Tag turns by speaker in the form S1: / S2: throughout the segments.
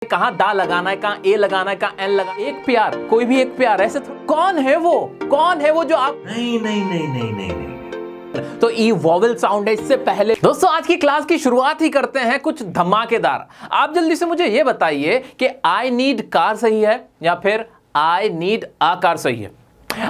S1: कहाँ दा लगाना है, कहाँ ए लगाना है, कहाँ एन लगाना है। एक प्यार, कोई भी एक प्यार ऐसे कौन है वो जो आप नहीं। तो ई वॉवेल साउंड है। इससे पहले दोस्तों आज की क्लास की शुरुआत ही करते हैं कुछ धमाकेदार। आप जल्दी से मुझे ये बताइए कि आई नीड कार सही है या फिर आई नीड अ कार सही है।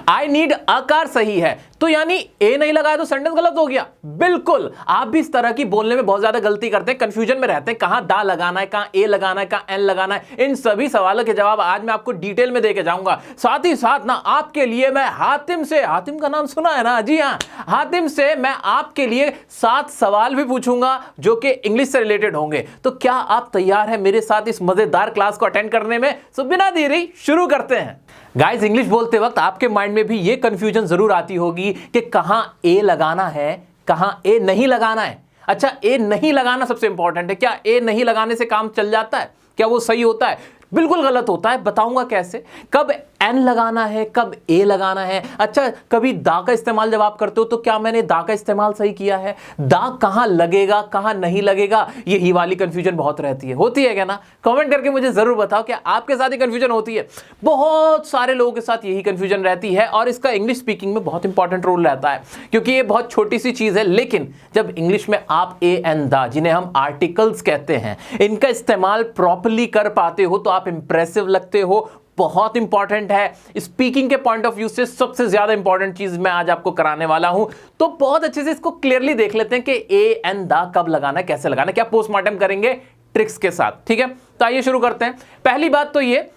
S1: आई नीड अ कार सही है तो यानी ए नहीं लगाया तो सेंटेंस गलत हो गया। बिल्कुल, आप भी इस तरह की बोलने में बहुत ज्यादा गलती करते हैं, कंफ्यूजन में रहते हैं, कहां दा लगाना है, कहां ए लगाना है, कहां एन लगाना है। इन सभी सवालों के जवाब आज मैं आपको डिटेल में देके जाऊंगा। साथ ही साथ ना आपके लिए मैं हातिम का नाम सुना है ना, जी हां, हातिम से मैं आपके लिए 7 सवाल भी पूछूंगा जो कि इंग्लिश से रिलेटेड होंगे। तो क्या आप तैयार हैं मेरे साथ इस मजेदार क्लास को अटेंड करने में? सो बिना देरी शुरू करते हैं। गाइस, इंग्लिश बोलते वक्त आपके माइंड में भी ये कंफ्यूजन जरूर आती होगी कि कहां ए लगाना है, कहां ए नहीं लगाना है। अच्छा, ए नहीं लगाना सबसे इंपॉर्टेंट है। क्या ए नहीं लगाने से काम चल जाता है? क्या वो सही होता है? बिल्कुल गलत होता है। बताऊंगा कैसे, कब एन लगाना है, कब ए लगाना है। अच्छा, कभी दा का इस्तेमाल जब आप करते हो तो क्या मैंने दा का इस्तेमाल सही किया है? दा कहां लगेगा, कहां नहीं लगेगा, यही वाली कंफ्यूजन बहुत रहती है। होती है क्या ना? कमेंट करके मुझे जरूर बताओ कि आपके साथ ही कंफ्यूजन होती है। बहुत सारे लोगों के साथ यही कंफ्यूजन रहती है और इसका इंग्लिश स्पीकिंग में बहुत इंपॉर्टेंट रोल रहता है, क्योंकि ये बहुत छोटी सी चीज है। लेकिन जब इंग्लिश में आप ए एन दा, जिन्हें हम आर्टिकल्स कहते हैं, इनका इस्तेमाल प्रॉपरली कर पाते हो तो आप इंप्रेसिव लगते हो। बहुत इंपॉर्टेंट है स्पीकिंग के पॉइंट ऑफ व्यू से, सबसे ज्यादा इंपॉर्टेंट चीज मैं आज आपको कराने वाला हूं। तो बहुत अच्छे से इसको क्लियरली देख लेते हैं कि ए एन दा कब लगाना है, कैसे लगाना है, क्या पोस्टमार्टम करेंगे ट्रिक्स के साथ। ठीक है, तो आइए शुरू करते हैं। पहली बात तो ये,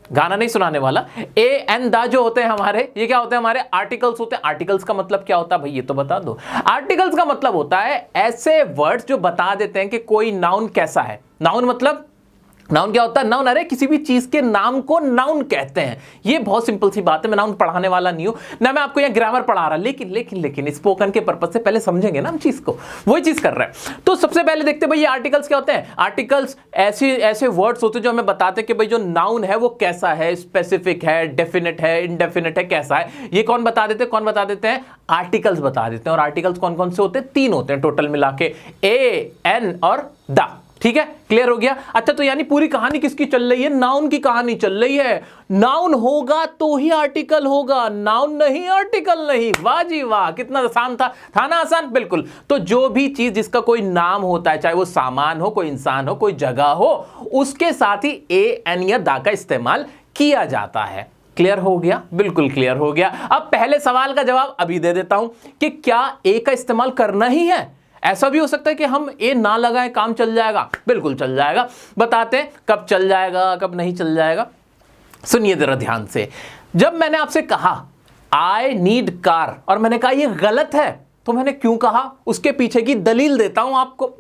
S1: गाना नहीं सुनाने वाला। ए एन दा जो होते हैं हमारे, ये क्या होते हैं? हमारे आर्टिकल्स होते हैं। आर्टिकल्स का मतलब क्या होता है भाई, ये तो बता दो। आर्टिकल्स का मतलब होता है ऐसे वर्ड्स जो बता देते हैं कि कोई नाउन कैसा है। नाउन मतलब, नाउन क्या होता है? नाउन, अरे किसी भी चीज के नाम को नाउन कहते हैं। ये बहुत सिंपल सी बात है। मैं नाउन पढ़ाने वाला नहीं हूं ना, मैं आपको यहाँ ग्रामर पढ़ा रहा। लेकिन स्पोकन के पर्पस से पहले समझेंगे ना हम चीज को, वही चीज कर रहे हैं। तो सबसे पहले देखते हैं भाई ये आर्टिकल्स क्या होते हैं। आर्टिकल्स ऐसे वर्ड्स होते हैं जो हमें बताते हैं कि भाई जो नाउन है वो कैसा है, स्पेसिफिक है, डेफिनेट है, इनडेफिनेट है, कैसा है। ये कौन बता देते हैं? आर्टिकल्स बता देते हैं। और आर्टिकल्स कौन कौन से होते हैं? 3 होते हैं टोटल मिला के, ए एन और दा। ठीक है, क्लियर हो गया। अच्छा, तो यानी पूरी कहानी किसकी चल रही है? नाउन की कहानी चल रही है। नाउन होगा तो ही आर्टिकल होगा, नाउन नहीं आर्टिकल नहीं। वाह जी वाह, कितना आसान था ना? आसान, बिल्कुल। तो जो भी चीज जिसका कोई नाम होता है, चाहे वो सामान हो, कोई इंसान हो, कोई जगह हो, उसके साथ ही ए एन या दा का इस्तेमाल किया जाता है। क्लियर हो गया? बिल्कुल क्लियर हो गया। अब पहले सवाल का जवाब अभी दे देता हूं कि क्या ए का इस्तेमाल करना ही है। ऐसा भी हो सकता है कि हम ए ना लगाएं, काम चल जाएगा। बिल्कुल चल जाएगा। बताते हैं कब चल जाएगा, कब नहीं चल जाएगा। सुनिए जरा ध्यान से। जब मैंने आपसे कहा आई नीड कार और मैंने कहा ये गलत है, तो मैंने क्यों कहा उसके पीछे की दलील देता हूं आपको।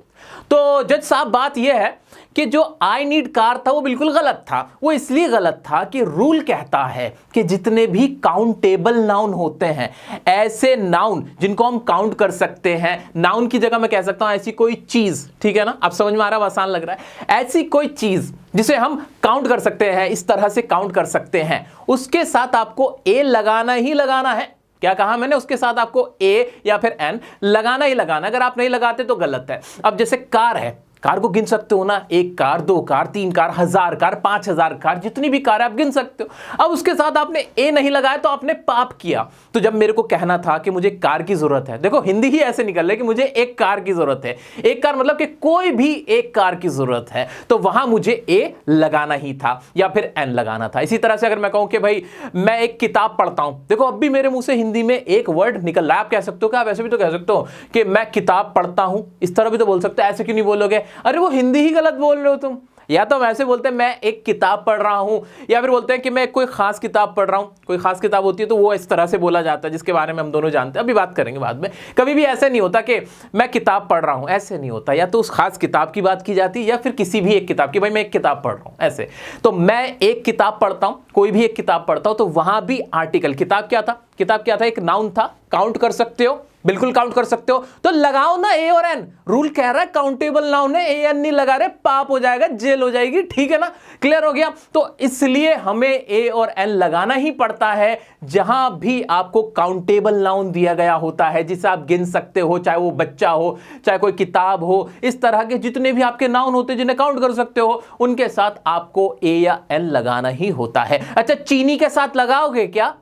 S1: तो जज साहब, बात यह है कि जो आई नीड कार था वो बिल्कुल गलत था। वो इसलिए गलत था कि रूल कहता है कि जितने भी काउंटेबल नाउन होते हैं, ऐसे नाउन जिनको हम काउंट कर सकते हैं, नाउन की जगह मैं कह सकता हूं ऐसी कोई चीज, ठीक है ना? अब समझ में आ रहा है, आसान लग रहा है। ऐसी कोई चीज जिसे हम काउंट कर सकते हैं, इस तरह से काउंट कर सकते हैं, उसके साथ आपको ए लगाना ही लगाना है। क्या कहा मैंने? उसके साथ आपको ए या फिर एन लगाना ही लगाना। अगर आप नहीं लगाते तो गलत है। अब जैसे कार है, कार को गिन सकते हो ना, 1 car, 2 car, 3 car, 1000 car, 5000 car, जितनी भी कार है आप गिन सकते हो। अब उसके साथ आपने ए नहीं लगाया तो आपने पाप किया। तो जब मेरे को कहना था कि मुझे कार की जरूरत है, देखो हिंदी ही ऐसे निकल रही है कि मुझे एक कार की जरूरत है। एक कार मतलब कि कोई भी एक कार की जरूरत है, तो वहां मुझे ए लगाना ही था या फिर एन लगाना था। इसी तरह से अगर मैं कहूं कि भाई मैं एक किताब पढ़ता हूं, देखो अब भी मेरे मुंह से हिंदी में एक वर्ड निकल रहा है। आप कह सकते हो, क्या आप ऐसे भी तो कह सकते हो कि मैं किताब पढ़ता हूं, इस तरह भी तो बोल सकते हो। ऐसे क्यों नहीं बोलोगे? अरे वो हिंदी ही गलत बोल रहे हो तुम। या तो हम ऐसे बोलते हैं मैं एक किताब पढ़ रहा हूं, या फिर बोलते हैं कि मैं कोई खास किताब पढ़ रहा हूं। कोई खास किताब होती है तो वो इस तरह से बोला जाता है, जिसके बारे में हम दोनों जानते हैं, अभी बात करेंगे बाद में। कभी भी ऐसे नहीं होता कि मैं किताब पढ़ रहा हूं, ऐसे नहीं होता। या तो उस खास किताब की बात की जाती है या फिर किसी भी एक किताब की, भाई मैं एक किताब पढ़ रहा हूं, ऐसे। तो मैं एक किताब पढ़ता हूं, कोई भी एक किताब पढ़ता हूं, तो वहां भी आर्टिकल, किताब क्या था? किताब क्या था? एक नाउन था, काउंट कर सकते हो, बिल्कुल काउंट कर सकते हो। तो लगाओ ना ए और एन, रूल कह रहा है काउंटेबल नाउन है, ए एन नहीं लगा रहे, पाप हो जाएगा, जेल हो जाएगी, ठीक है ना, क्लियर हो गया। तो इसलिए हमें ए और एन लगाना ही पड़ता है जहां भी आपको काउंटेबल नाउन दिया गया होता है, जिसे आप गिन सकते हो, चाहे वो बच्चा हो, चाहे कोई किताब हो, इस तरह के जितने भी आपके नाउन होते हैं जिन्हें काउंट कर सकते हो, उनके साथ आपको ए या एन लगाना ही होता है। अच्छा, चीनी के साथ लगाओगे क्या?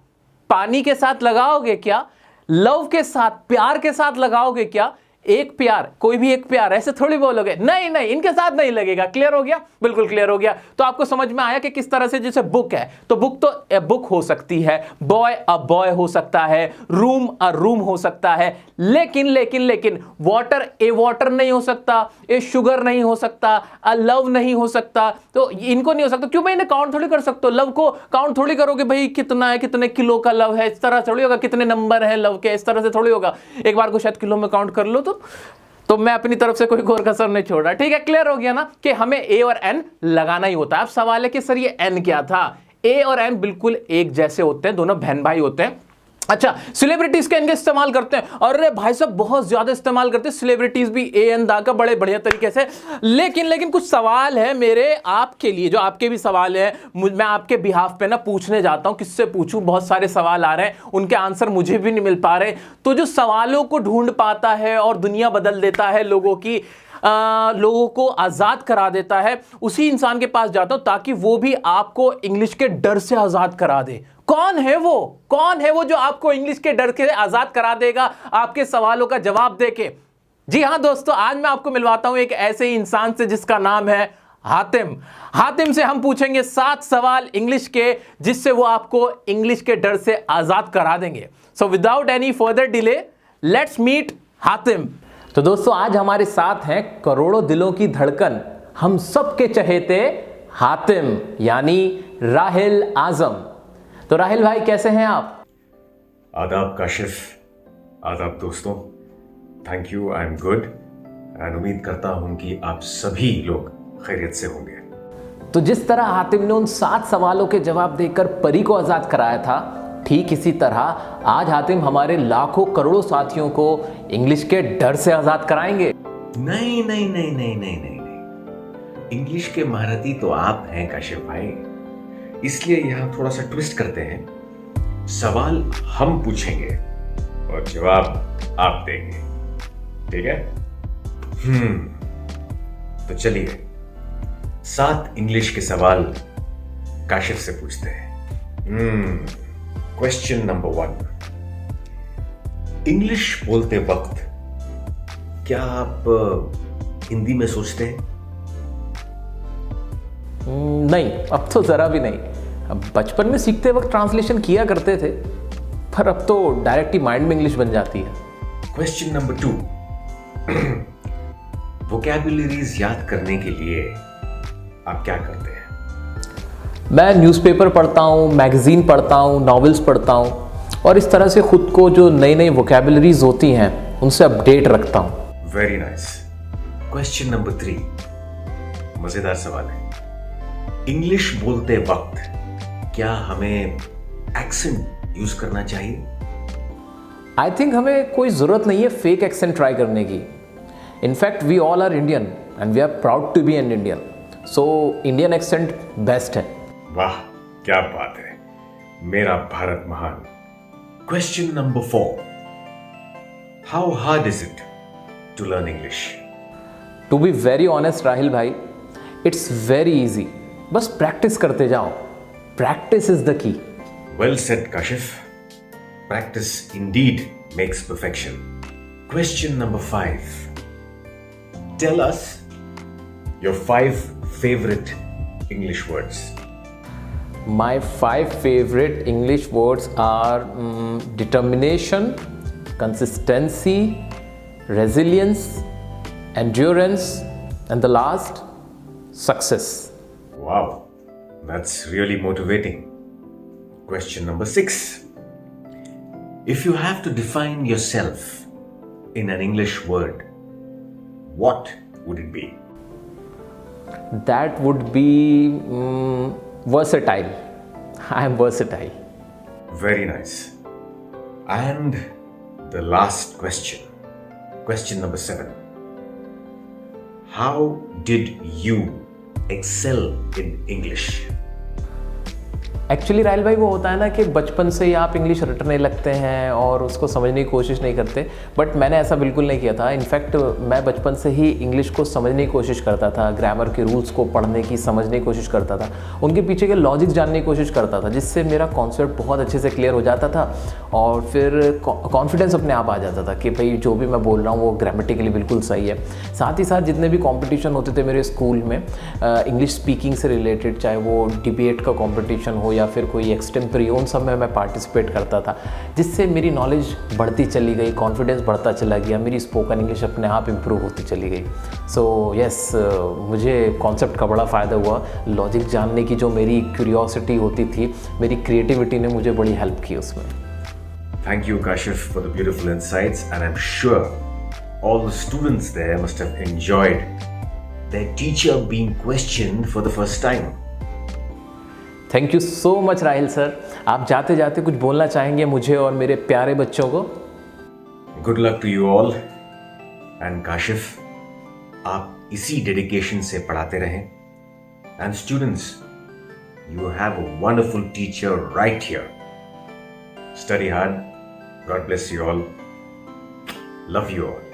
S1: पानी के साथ लगाओगे क्या? लव के साथ, प्यार के साथ लगाओगे क्या? एक प्यार, कोई भी एक प्यार, ऐसे थोड़ी बोलोगे, नहीं नहीं, इनके साथ नहीं लगेगा। क्लियर हो गया? बिल्कुल क्लियर हो गया। तो आपको समझ में आया कि किस तरह से, जैसे बुक है तो बुक तो ए बुक हो सकती है, बॉय अ बॉय हो सकता है, रूम अ रूम हो सकता है, लेकिन लेकिन लेकिन वाटर ए वाटर नहीं हो सकता, ए शुगर नहीं हो सकता, अ लव नहीं हो सकता। तो इनको नहीं हो सकता, क्यों भाई? इन्हें काउंट थोड़ी कर सकते हो, लव को काउंट थोड़ी करोगे भाई, कितना है, कितने किलो का लव है, इस तरह थोड़ी होगा, कितने नंबर है लव के, इस तरह से थोड़ी होगा। एक बार को शायद किलो में काउंट कर लो तो मैं अपनी तरफ से कोई और कसर नहीं छोड़ रहा, ठीक है। क्लियर हो गया ना कि हमें ए और एन लगाना ही होता है। अब सवाल है कि सर ये एन क्या था? ए और एन बिल्कुल एक जैसे होते हैं, दोनों बहन भाई होते हैं। अच्छा, सेलिब्रिटीज के इनके इस्तेमाल करते हैं, अरे भाई साहब बहुत ज्यादा इस्तेमाल करते हैं सेलिब्रिटीज भी ए एन दा का बड़े बढ़िया तरीके से। लेकिन कुछ सवाल है मेरे आपके लिए, जो आपके भी सवाल है, मैं आपके बिहाफ पे ना पूछने जाता हूं, किससे पूछूं, बहुत सारे सवाल आ रहे हैं, उनके आंसर मुझे भी नहीं मिल पा रहे। तो जो सवालों को ढूंढ पाता है और दुनिया बदल देता है, लोगों को आजाद करा देता है, उसी इंसान के पास जाता हूं ताकि वो भी आपको इंग्लिश के डर से आजाद करा दे। कौन है वो? कौन है वो जो आपको इंग्लिश के डर से आजाद करा देगा आपके सवालों का जवाब देके? जी हां दोस्तों, आज मैं आपको मिलवाता हूं एक ऐसे ही इंसान से जिसका नाम है हातिम। हातिम से हम पूछेंगे 7 सवाल इंग्लिश के, जिससे वो आपको इंग्लिश के डर से आजाद करा देंगे। So without any further delay, let's meet Hatim. तो दोस्तों, आज हमारे साथ हैं करोड़ों दिलों की धड़कन, हम सबके चहेते हातिम, यानी राहिल आजम। तो राहिल भाई, कैसे हैं आप?
S2: आदाब काशिफ, आदाब दोस्तों, thank you, I am good and उम्मीद करता हूं कि आप सभी लोग खैरियत से होंगे।
S1: तो जिस तरह हातिम ने उन 7 सवालों के जवाब देकर परी को आजाद कराया था, ठीक इसी तरह आज हातिम हमारे लाखों करोड़ों साथियों को इंग्लिश के डर से आजाद कराएंगे।
S2: नहीं नहीं नहीं नहीं नहीं नहीं नहीं, इंग्लिश के महारथी तो आप हैं काशिफ भाई, इसलिए यहां थोड़ा सा ट्विस्ट करते हैं। सवाल हम पूछेंगे और जवाब आप देंगे, ठीक है? तो चलिए 7 इंग्लिश के सवाल काशिफ से पूछते हैं। क्वेश्चन नंबर 1, इंग्लिश बोलते वक्त क्या आप हिंदी में सोचते हैं?
S1: नहीं, अब तो जरा भी नहीं। अब बचपन में सीखते वक्त ट्रांसलेशन किया करते थे, पर अब तो डायरेक्ट ही माइंड में इंग्लिश बन जाती है।
S2: क्वेश्चन नंबर 2, वोकैबुलरीज याद करने के लिए आप क्या करते हैं?
S1: मैं न्यूज़पेपर पढ़ता हूँ, मैगजीन पढ़ता हूँ, नॉवेल्स पढ़ता हूँ, और इस तरह से खुद को जो नई नई वोकैबुलरीज होती हैं उनसे अपडेट रखता हूँ।
S2: Very nice. क्वेश्चन नंबर 3, मजेदार सवाल है। इंग्लिश बोलते वक्त क्या हमें एक्सेंट यूज करना चाहिए?
S1: आई थिंक हमें कोई ज़रूरत नहीं है फेक एक्सेंट ट्राई करने की। In fact we all are Indian and we are proud to be an Indian, so Indian accent best है।
S2: वाह, क्या बात है, मेरा भारत महान। Question number 4, how hard is it to learn English?
S1: To be very honest Rahil भाई, इट्स वेरी इजी, बस practice करते जाओ। Practice is the key.
S2: Well said Kashif, practice indeed makes perfection. Question number 5, tell us your 5 favorite English words.
S1: My 5 favorite English words are determination, consistency, resilience, endurance, and the last, success.
S2: Wow, that's really motivating. Question number 6. If you have to define yourself in an English word, what would it be?
S1: That would be versatile. I am versatile.
S2: Very nice. And the last question number 7. How did you excel in English?
S1: Actually Rahil भाई वो होता है ना कि बचपन से ही आप English रटने लगते हैं और उसको समझने की कोशिश नहीं करते, बट मैंने ऐसा बिल्कुल नहीं किया था। इनफैक्ट मैं बचपन से ही इंग्लिश को समझने की कोशिश करता था, ग्रामर के रूल्स को पढ़ने की समझने की कोशिश करता था, उनके पीछे के लॉजिक जानने की कोशिश करता था, जिससे मेरा कॉन्सेप्ट बहुत अच्छे से क्लियर हो जाता था और फिर कॉन्फिडेंस अपने आप आ जाता था कि भाई जो भी मैं बोल रहा हूँ वो ग्रामेटिकली बिल्कुल सही है। साथ ही साथ जितने भी कॉम्पिटिशन होते थे मेरे स्कूल में इंग्लिश स्पीकिंग से रिलेटेड, चाहे वो डिबेट का कॉम्पिटिशन हो या फिर कोई एक्सटेम्परी, उन सब में मैं पार्टिसिपेट करता था, जिससे मेरी नॉलेज बढ़ती चली गई, कॉन्फिडेंस बढ़ता चला गया, मेरी स्पोकन इंग्लिश अपने आप इम्प्रूव होती चली गई। सो यस, मुझे कॉन्सेप्ट का बड़ा फ़ायदा हुआ। लॉजिक जानने की जो मेरी क्यूरियोसिटी होती थी, मेरी क्रिएटिविटी ने मुझे बड़ी हेल्प की उसमें।
S2: Thank you, Kashif, for the beautiful insights, and I'm sure all the students there must have enjoyed their teacher being questioned for the first time.
S1: Thank you so much Rahil sir. आप जाते जाते कुछ बोलना चाहेंगे मुझे और मेरे प्यारे बच्चों को?
S2: Good luck to you all, and Kashif, आप इसी डेडिकेशन से पढ़ाते रहें, and students, you have a wonderful teacher right here. Study hard. God bless you all. Love you all.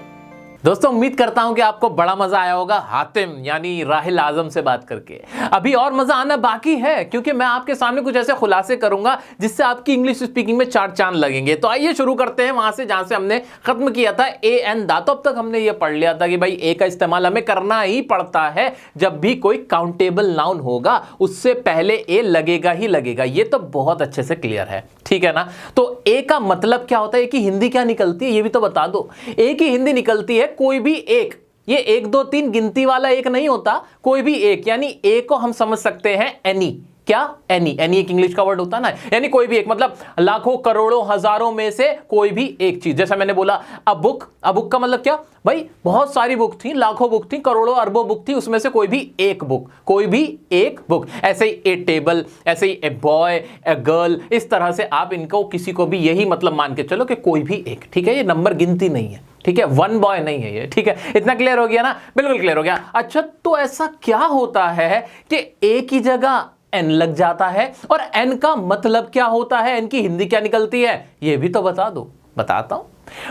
S1: दोस्तों उम्मीद करता हूं कि आपको बड़ा मजा आया होगा हातिम यानी राहिल आजम से बात करके। अभी और मजा आना बाकी है, क्योंकि मैं आपके सामने कुछ ऐसे खुलासे करूंगा जिससे आपकी इंग्लिश स्पीकिंग में चार चांद लगेंगे। तो आइए शुरू करते हैं वहां से जहां से हमने खत्म किया था, ए एन दा। तो अब तक हमने ये पढ़ लिया था कि भाई ए का इस्तेमाल हमें करना ही पड़ता है जब भी कोई काउंटेबल नाउन होगा, उससे पहले ए लगेगा ही लगेगा। ये तो बहुत अच्छे से क्लियर है, ठीक है ना। तो ए का मतलब क्या होता है, ए की हिंदी क्या निकलती है ये भी तो बता दो। ए की हिंदी निकलती है कोई भी एक। ये 1 2 3 गिनती वाला एक नहीं होता, कोई भी एक। यानी ए को हम समझ सकते हैं एनी। क्या? एनी। एनी एक इंग्लिश का वर्ड होता है ना, यानी कोई भी एक, मतलब लाखों करोड़ों हजारों में से कोई भी एक चीज। जैसा मैंने बोला अ बुक, अ बुक का मतलब क्या भाई, बहुत सारी बुक थी, लाखों बुक थी, करोड़ों अरबों बुक थी, उसमें से कोई भी एक बुक, कोई भी एक बुक। ऐसे ही ए टेबल, ऐसे ही ए बॉय, ए गर्ल, इस तरह से आप इनको किसी को भी यही मतलब मान के चलो कि कोई भी एक, ठीक है। ये नंबर गिनती नहीं है, ठीक है, 1 बॉय नहीं है ये, ठीक है। इतना क्लियर हो गया ना? बिल्कुल क्लियर हो गया। अच्छा, तो ऐसा क्या होता है कि ए की जगह एन लग जाता है, और एन का मतलब क्या होता है, एन की हिंदी क्या निकलती है, ये भी तो बता दो। बताता हूं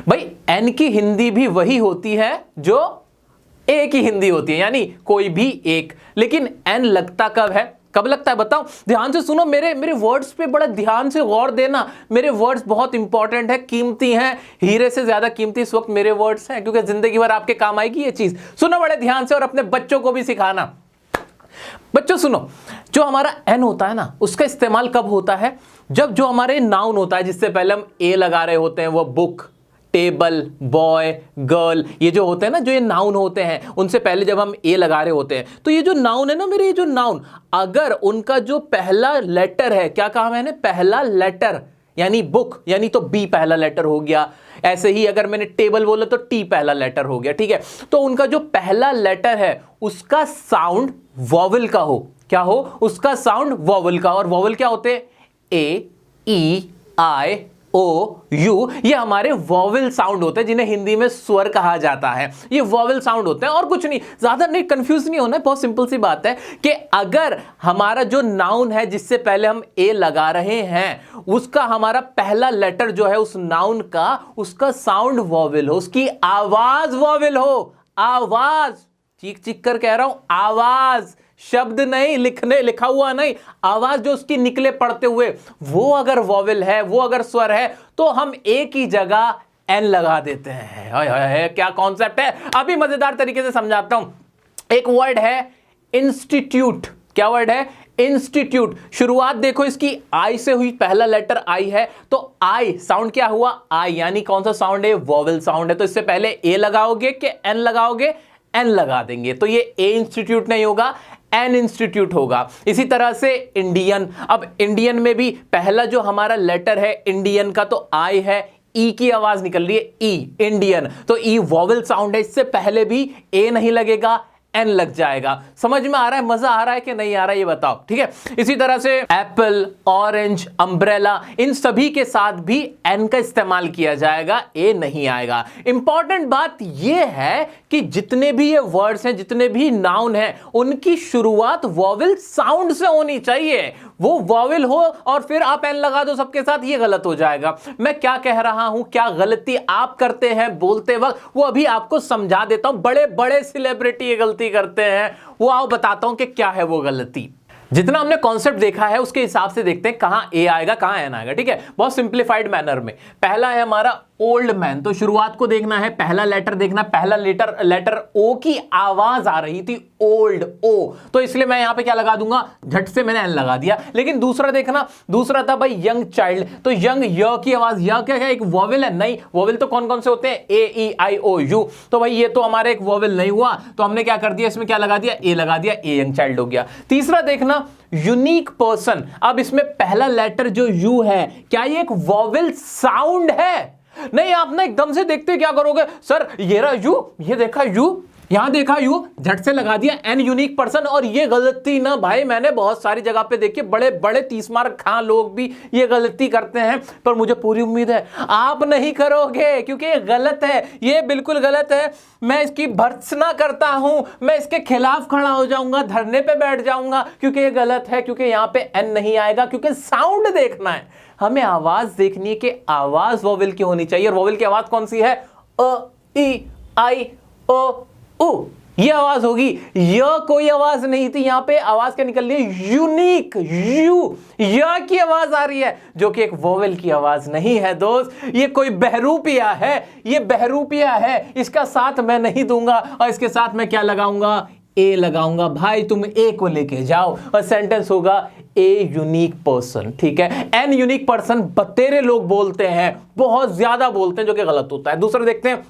S1: भाई, एन की हिंदी भी वही होती है जो ए की हिंदी होती है, यानी कोई भी एक। लेकिन एन लगता कब है, कब लगता है बताओ? ध्यान से सुनो, मेरे वर्ड्स पे बड़ा ध्यान से गौर देना। मेरे वर्ड्स बहुत इंपॉर्टेंट है, कीमती हैं, हीरे से ज्यादा कीमती इस वक्त मेरे वर्ड्स हैं, क्योंकि जिंदगी भर आपके काम आएगी ये चीज। सुनो बड़े ध्यान से, और अपने बच्चों को भी सिखाना। बच्चों सुनो, जो हमारा एन होता है ना, उसका इस्तेमाल कब होता है? जब जो हमारे नाउन होता है जिससे पहले हम ए लगा रहे होते हैं, वो बुक, टेबल, बॉय, गर्ल, ये जो होते हैं ना, जो ये नाउन होते हैं, उनसे पहले जब हम ए लगा रहे होते हैं, तो ये जो नाउन है ना मेरे, ये जो नाउन, अगर उनका जो पहला लेटर है, क्या कहा मैंने, पहला लेटर, यानी बुक, यानी तो बी पहला लेटर हो गया। ऐसे ही अगर मैंने टेबल बोला तो टी पहला लेटर हो गया, ठीक है। तो उनका जो पहला लेटर है उसका साउंड वॉवल का हो। क्या हो? उसका साउंड वॉवल का। और वॉवल क्या होते हैं? ए, ई, आई, ओ, यू, ये हमारे वॉवल साउंड होते हैं, जिन्हें हिंदी में स्वर कहा जाता है। ये वॉवल साउंड होते हैं और कुछ नहीं, ज्यादा नहीं, कंफ्यूज नहीं होना है। बहुत सिंपल सी बात है कि अगर हमारा जो नाउन है जिससे पहले हम ए लगा रहे हैं, उसका हमारा पहला लेटर जो है उस नाउन का, उसका साउंड वॉवल हो, उसकी आवाज वॉवल हो। आवाज, चीख चीख कर कह रहा हूं, आवाज, शब्द नहीं, लिखा हुआ नहीं, आवाज जो उसकी निकले पढ़ते हुए, वो अगर वॉवल है, वो अगर स्वर है, तो हम ए की जगह एन लगा देते हैं। हाय हाय हाय, क्या कॉन्सेप्ट है, अभी मजेदार तरीके से समझाता हूं। एक वर्ड है इंस्टीट्यूट। क्या वर्ड है? इंस्टीट्यूट। शुरुआत देखो इसकी आई से हुई, पहला लेटर आई है, तो आई साउंड क्या हुआ? आई, यानी कौन सा साउंड है? वॉवल साउंड है। तो इससे पहले ए लगाओगे कि एन लगाओगे? एन लगा देंगे। तो ये ए इंस्टीट्यूट नहीं होगा, एन इंस्टीट्यूट होगा। इसी तरह से इंडियन। अब इंडियन में भी पहला जो हमारा लेटर है इंडियन का तो आई है, ई की आवाज निकल रही है, ई, इंडियन। तो ई वॉवल साउंड है, इससे पहले भी ए नहीं लगेगा, एन लग जाएगा। समझ में आ रहा है, मजा आ रहा है कि नहीं आ रहा है ये बताओ, ठीक है। इसी तरह से एप्पल, ऑरेंज, अम्ब्रेला, इन सभी के साथ भी एन का इस्तेमाल किया जाएगा, ए नहीं आएगा। इंपॉर्टेंट बात यह है कि जितने भी ये वर्ड्स हैं, जितने भी नाउन हैं, उनकी शुरुआत वॉवेल साउंड से होनी चाहिए। वो वॉवेल हो और फिर आप एन लगा दो सबके साथ, ये गलत हो जाएगा। मैं क्या कह रहा हूं, क्या गलती आप करते हैं बोलते वक्त, वो अभी आपको समझा देता हूं। बड़े बड़े सेलिब्रिटी ये गलती करते हैं, वो आओ बताता हूं कि क्या है वो गलती। जितना हमने कॉन्सेप्ट देखा है उसके हिसाब से देखते हैं कहां ए आएगा कहां एन आएगा, ठीक है। बहुत सिंप्लीफाइड मैनर में पहला है हमारा ओल्ड मैन, तो शुरुआत को देखना है, पहला लेटर देखना, पहला लेटर ओ की आवाज आ रही थी, ओल्ड ओ, तो इसलिए मैं यहां पे क्या लगा दूंगा, झट से मैंने एन लगा दिया। लेकिन दूसरा देखना, दूसरा था भाई यंग चाइल्ड, तो यंग य की आवाज, य क्या है, एक वॉवेल है, नहीं वॉवेल तो कौन कौन से होते हैं, ए ई आई ओ यू, तो भाई ये तो हमारे एक वॉवेल नहीं हुआ, तो हमने क्या कर दिया, इसमें क्या लगा दिया, ए लगा दिया, ए यंग चाइल्ड हो गया। तीसरा देखना यूनिक पर्सन, अब इसमें पहला लेटर जो यू है, क्या ये एक वॉवेल साउंड है? नहीं, आप ना एकदम से देखते क्या करोगे, सर ये रहा यू, ये देखा यू, यहां देखा यू, झट से लगा दिया एन यूनिक पर्सन, और ये गलती ना भाई मैंने बहुत सारी जगह पे देखी, बड़े बड़े 30 मार्क खा लोग भी ये गलती करते हैं, पर मुझे पूरी उम्मीद है आप नहीं करोगे, क्योंकि ये गलत है, ये बिल्कुल गलत है। मैं इसकी भर्त्सना करता हूं, मैं इसके खिलाफ खड़ा हो जाऊंगा, धरने पे बैठ जाऊंगा, क्योंकि ये गलत है, क्योंकि यहां पे एन नहीं आएगा, क्योंकि साउंड देखना है, हमें आवाज देखनी है कि आवाज वोवेल की होनी चाहिए, और वोवेल की आवाज कौन सी है, अ ई आई ओ उ, ये आवाज होगी। य कोई आवाज नहीं थी, यहां पे आवाज क्या निकल रही है, यूनिक यू, य की आवाज आ रही है, जो कि एक वोवेल की आवाज नहीं है दोस्त। ये कोई बहरूपिया है, ये बहरूपिया है, इसका साथ मैं नहीं दूंगा, और इसके साथ मैं क्या लगाऊंगा, ए लगाऊंगा। भाई तुम ए को लेके जाओ, और सेंटेंस होगा ए यूनिक पर्सन, ठीक है। एन यूनिक पर्सन बतेरे लोग बोलते हैं, बहुत ज्यादा बोलते हैं, जो कि गलत होता है। दूसरा देखते हैं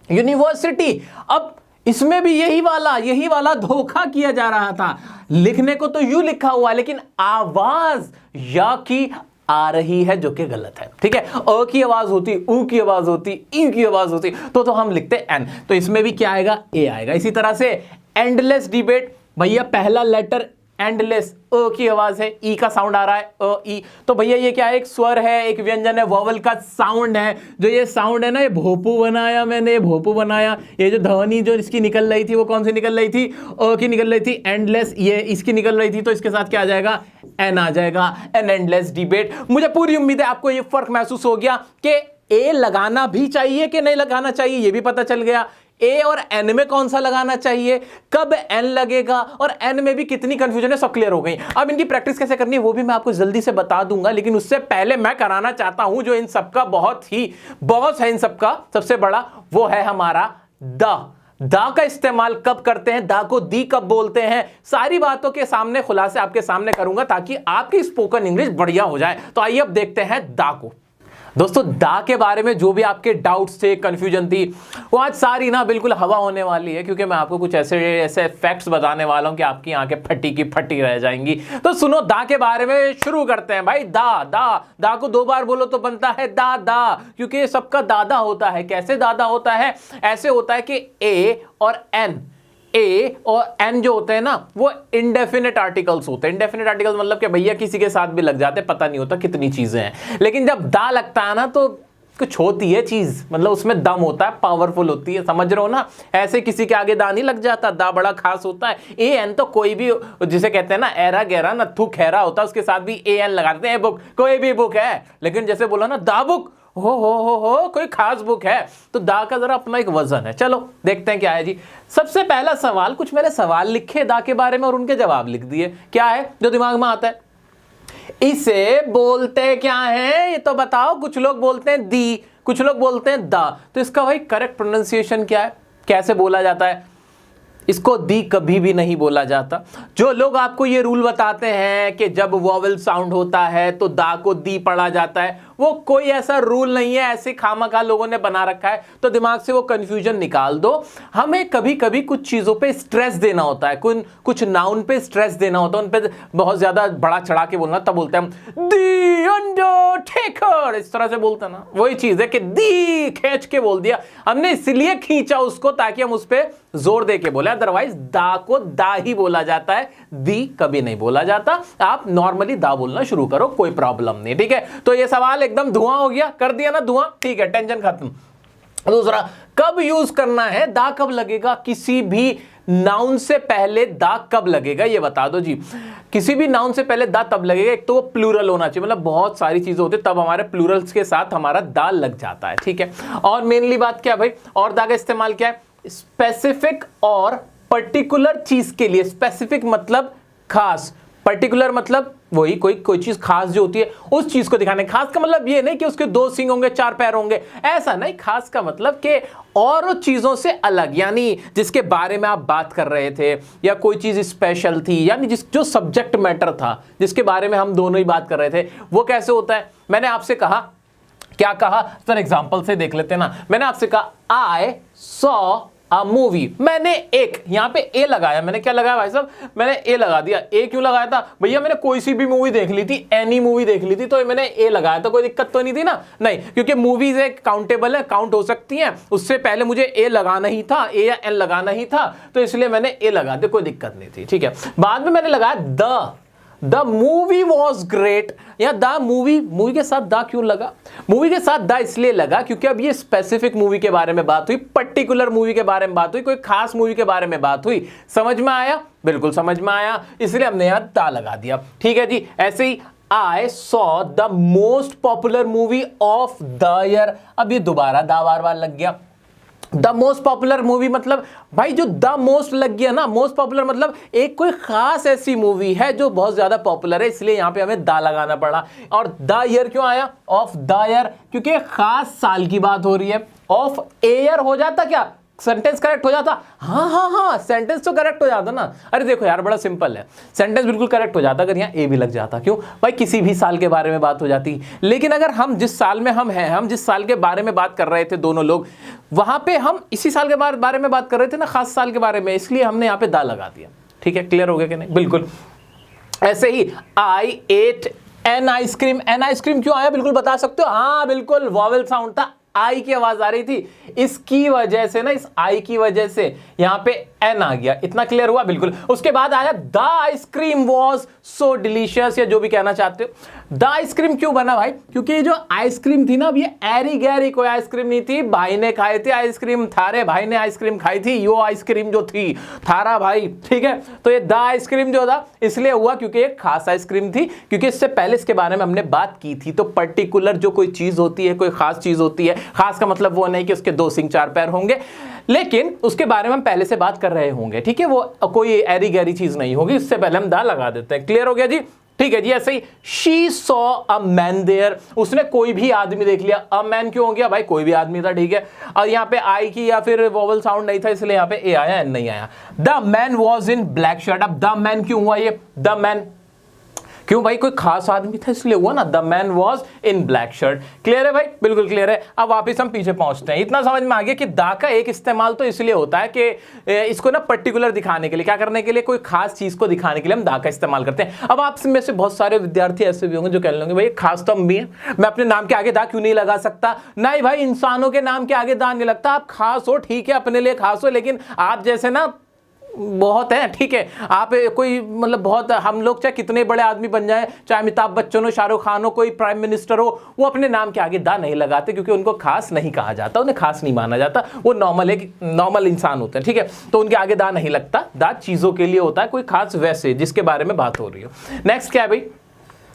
S1: यूनिवर्सिटी, अब इसमें भी यही वाला धोखा किया जा रहा था, लिखने को तो यू लिखा हुआ है, लेकिन आवाज या की आ रही है, जो कि गलत है, ठीक है। अ की आवाज होती, उ की आवाज होती, ई की आवाज होती, तो हम लिखते एन, तो इसमें भी क्या आएगा, ए आएगा। इसी तरह से एंडलेस डिबेट, भैया पहला लेटर एंडलेस, अ की आवाज है, ई का साउंड आ रहा है, अ ई, तो भैया ये क्या है, एक स्वर है, एक व्यंजन है, वोवेल का साउंड है। जो ये साउंड है ना, ये भोपू बनाया मैंने, भोपू बनाया। ये जो ध्वनि जो इसकी निकल रही थी, वो कौन सी निकल रही थी, अ की निकल रही थी। एंडलेस ये इसकी निकल रही थी, तो इसके साथ क्या आ जाएगा, एन आ जाएगा, एन एंडलेस डिबेट। मुझे पूरी उम्मीद है आपको ये फर्क महसूस हो गया कि ए लगाना भी चाहिए कि नहीं लगाना चाहिए, ये भी पता चल गया। ए और एन में कौन सा लगाना चाहिए, कब एन लगेगा, और एन में भी कितनी कंफ्यूजन है, सब क्लियर हो गई। अब इनकी प्रैक्टिस कैसे करनी है वो भी मैं आपको जल्दी से बता दूंगा, लेकिन उससे पहले मैं कराना चाहता हूं जो इन सबका बहुत ही बॉस है, इन सबका सबसे बड़ा, वो है हमारा दा का इस्तेमाल कब करते हैं, दा को दी कब बोलते हैं, सारी बातों के सामने खुलासे आपके सामने करूंगा, ताकि आपकी स्पोकन इंग्लिश बढ़िया हो जाए। तो आइए अब देखते हैं दा को। दोस्तों दा के बारे में जो भी आपके डाउट्स थे, कंफ्यूजन थी, वो आज सारी ना बिल्कुल हवा होने वाली है, क्योंकि मैं आपको कुछ ऐसे फैक्ट्स बताने वाला हूं कि आपकी आंखें फटी की फटी रह जाएंगी। तो सुनो, दा के बारे में शुरू करते हैं भाई। दा को 2 बार बोलो तो बनता है दा, क्योंकि ये सबका दादा होता है। कैसे दादा होता है, ऐसे होता है कि ए और एन, ए और एन जो होते हैं ना, वो इंडेफिनिट आर्टिकल्स होते हैं। इंडेफिनिट आर्टिकल्स मतलब कि भैया किसी के साथ भी लग जाते, पता नहीं होता कितनी चीजें हैं। लेकिन जब दा लगता है ना, तो कुछ होती है चीज, मतलब उसमें दम होता है, पावरफुल होती है, समझ रहे हो ना। ऐसे किसी के आगे दा नहीं लग जाता, दा बड़ा खास होता है। ए एन तो कोई भी, जिसे कहते हैं ना एरा गहरा नथु खैरा होता है, उसके साथ भी ए एन लगाते हैं। बुक कोई भी बुक है, लेकिन जैसे बोला ना दा बुक, हो कोई खास बुक है, तो दा का जरा अपना एक वजन है। चलो देखते हैं क्या है जी। सबसे पहला सवाल, कुछ मैंने सवाल लिखे दा के बारे में और उनके जवाब लिख दिए। क्या है जो दिमाग में आता है, इसे बोलते क्या है ये तो बताओ। कुछ लोग बोलते हैं दी, कुछ लोग बोलते हैं दा, तो इसका भाई करेक्ट प्रोनाउंसिएशन क्या है, कैसे बोला जाता है? इसको दी कभी भी नहीं बोला जाता। जो लोग आपको ये रूल बताते हैं कि जब वॉवेल साउंड होता है तो दा को दी पढ़ा जाता है, वो कोई ऐसा रूल नहीं है, ऐसे खामखा लोगों ने बना रखा है, तो दिमाग से वो कंफ्यूजन निकाल दो। हमें कभी कभी कुछ चीजों पे स्ट्रेस देना होता है, कुछ नाउन पे स्ट्रेस देना होता है, उन पे बहुत ज्यादा बड़ा चढ़ा के बोलना, तब बोलते हैं हम दी अंडरटेकर, इस तरह से बोलते हैं ना। वही चीज है कि दी खींच के बोल दिया हमने, इसलिए खींचा उसको ताकि हम उस पे जोर दे के बोले, अदरवाइज दा को दा ही बोला जाता है, दी कभी नहीं बोला जाता। आप नॉर्मली दा बोलना शुरू करो, कोई प्रॉब्लम नहीं, ठीक है। तो ये सवाल एकदम धुआं हो गया, कर दिया ना धुआं, ठीक है, टेंशन खत्म। दूसरा, कब यूज करना है, दा कब लगेगा, किसी भी नाउन से पहले दा कब लगेगा ये बता दो जी। किसी भी नाउन से पहले दा तब लगेगा, एक तो वो प्लूरल होना चाहिए, मतलब बहुत सारी चीजें होती है तब हमारे प्लूरल्स के साथ हमारा दा लग जाता है, ठीक है। और मेनली बात क्या है भाई, और दा का इस्तेमाल क्या है, स्पेसिफिक और पर्टिकुलर चीज के लिए। स्पेसिफिक मतलब खास, पर्टिकुलर मतलब वही कोई चीज खास जो होती है उस चीज को दिखाने। खास का मतलब ये नहीं कि उसके 2 सिंग होंगे 4 पैर होंगे, ऐसा नहीं। खास का मतलब कि और चीजों से अलग, यानी जिसके बारे में आप बात कर रहे थे, या कोई चीज स्पेशल थी, यानी जो सब्जेक्ट मैटर था जिसके बारे में हम दोनों ही बात कर रहे थे, वो कैसे होता है। मैंने आपसे कहा, क्या कहा सर, एग्जाम्पल से देख लेते हैं ना। मैंने आपसे कहा आई सॉ अ मूवी, मैंने एक यहां पे ए लगाया, मैंने क्या लगाया भाई साहब, मैंने ए लगा दिया। ए क्यों लगाया था भैया, मैंने कोई सी भी मूवी देख ली थी, एनी मूवी देख ली थी, तो मैंने ए लगाया था, कोई दिक्कत तो नहीं थी ना। नहीं, क्योंकि मूवीज एक काउंटेबल है, काउंट हो सकती हैं, उससे पहले मुझे ए लगाना ही था, ए या एन लगाना ही था, तो इसलिए मैंने ए लगा दिया, कोई दिक्कत नहीं थी, ठीक है। बाद में मैंने लगाया द मूवी वॉज ग्रेट, या द मूवी के साथ दा क्यों लगा, मूवी के साथ दा इसलिए लगा क्योंकि अब ये स्पेसिफिक मूवी के बारे में बात हुई, पर्टिकुलर मूवी के बारे में बात हुई, कोई खास मूवी के बारे में बात हुई। समझ में आया, बिल्कुल समझ में आया, इसलिए हमने यहां दा लगा दिया, ठीक है जी। ऐसे ही I saw the most popular movie of the year, अब ये दोबारा दा बार लग गया। द मोस्ट पॉपुलर मूवी मतलब भाई जो द मोस्ट लग गया ना, मोस्ट पॉपुलर मतलब एक कोई खास ऐसी मूवी है जो बहुत ज्यादा पॉपुलर है, इसलिए यहां पे हमें दा लगाना पड़ा। और द ईयर क्यों आया, ऑफ द ईयर, क्योंकि खास साल की बात हो रही है। ऑफ ईयर हो जाता क्या, सेंटेंस करेक्ट हो जाता, हाँ सेंटेंस तो करेक्ट हो जाता ना। अरे देखो यार, बड़ा सिंपल है, सेंटेंस बिल्कुल करेक्ट हो जाता अगर यहाँ ए भी लग जाता। क्यों भाई, किसी भी साल के बारे में बात हो जाती। लेकिन अगर हम जिस साल में हम हैं, हम जिस साल के बारे में बात कर रहे थे दोनों लोग, वहां पे हम इसी साल के बारे में बात कर रहे थे ना, खास साल के बारे में, इसलिए हमने यहाँ पे दा लगा दिया, ठीक है। क्लियर हो गया कि नहीं, बिल्कुल। ऐसे ही I ate an ice cream, an ice cream क्यों आया बिल्कुल बता सकते हो, हाँ बिल्कुल वॉवेल साउंड था, आई की आवाज आ रही थी, इसकी वजह से ना, इस आई की वजह से यहां पे एन आ गया। इतना क्लियर हुआ, बिल्कुल। उसके बाद आया the ice cream was so delicious, या जो भी कहना चाहते हो। द आइसक्रीम क्यों बना भाई, क्योंकि ये जो आइसक्रीम थी ना, अब ये एरी गैरी कोई आइसक्रीम नहीं थी, भाई ने खाई थी आइसक्रीम, थारे भाई ने आइसक्रीम खाई थी, यो आइसक्रीम जो थी थारा भाई, ठीक है। तो ये द आइसक्रीम जो था इसलिए हुआ क्योंकि एक खास आइसक्रीम थी, क्योंकि इससे पहले इसके बारे में हमने बात की थी। तो पर्टिकुलर जो कोई चीज होती है, कोई खास चीज होती है, खास का मतलब वो नहीं कि उसके 2 सिंग 4 पैर होंगे, लेकिन उसके बारे में हम पहले से बात कर रहे होंगे, ठीक है। वो कोई एरी गैरी चीज नहीं होगी, इससे पहले हम दा लगा देते हैं। क्लियर हो गया जी, ठीक है जी। ऐसे ही she saw a man there, उसने कोई भी आदमी देख लिया। अ मैन क्यों हो गया भाई, कोई भी आदमी था, ठीक है। और यहाँ पे आई की या फिर वोवल साउंड नहीं था, इसलिए यहाँ पे ए आया, एन नहीं आया। The man was in black shirt, अब द मैन क्यों हुआ ये, द मैन क्यों भाई, कोई खास आदमी था इसलिए हुआ ना, the man was in black shirt. Clear है भाई, बिल्कुल क्लियर है। अब वापिस हम पीछे पहुंचते हैं। इतना समझ में आ गया कि दा का एक इस्तेमाल तो इसलिए होता है कि इसको ना पर्टिकुलर दिखाने के लिए, क्या करने के लिए, कोई खास चीज को दिखाने के लिए हम दा का इस्तेमाल करते हैं। अब आप में से बहुत सारे विद्यार्थी ऐसे भी होंगे जो कह लेंगे भाई खास तो हम भी हैं, मैं अपने नाम के आगे दा क्यों नहीं लगा सकता। नहीं भाई, इंसानों के नाम के आगे दा नहीं लगता। आप खास हो, ठीक है, अपने लिए खास हो, लेकिन आप जैसे ना बहुत है, ठीक है। आप कोई मतलब बहुत, हम लोग चाहे कितने बड़े आदमी बन जाए, चाहे अमिताभ बच्चन हो, शाहरुख खान हो, कोई प्राइम मिनिस्टर हो, वो अपने नाम के आगे दा नहीं लगाते, क्योंकि उनको खास नहीं कहा जाता, उन्हें खास नहीं माना जाता। वो नॉर्मल इंसान होते हैं, ठीक है। तो उनके आगे दा नहीं लगता। दा चीजों के लिए होता है, कोई खास वैसे जिसके बारे में बात हो रही हो। नेक्स्ट क्या है भाई,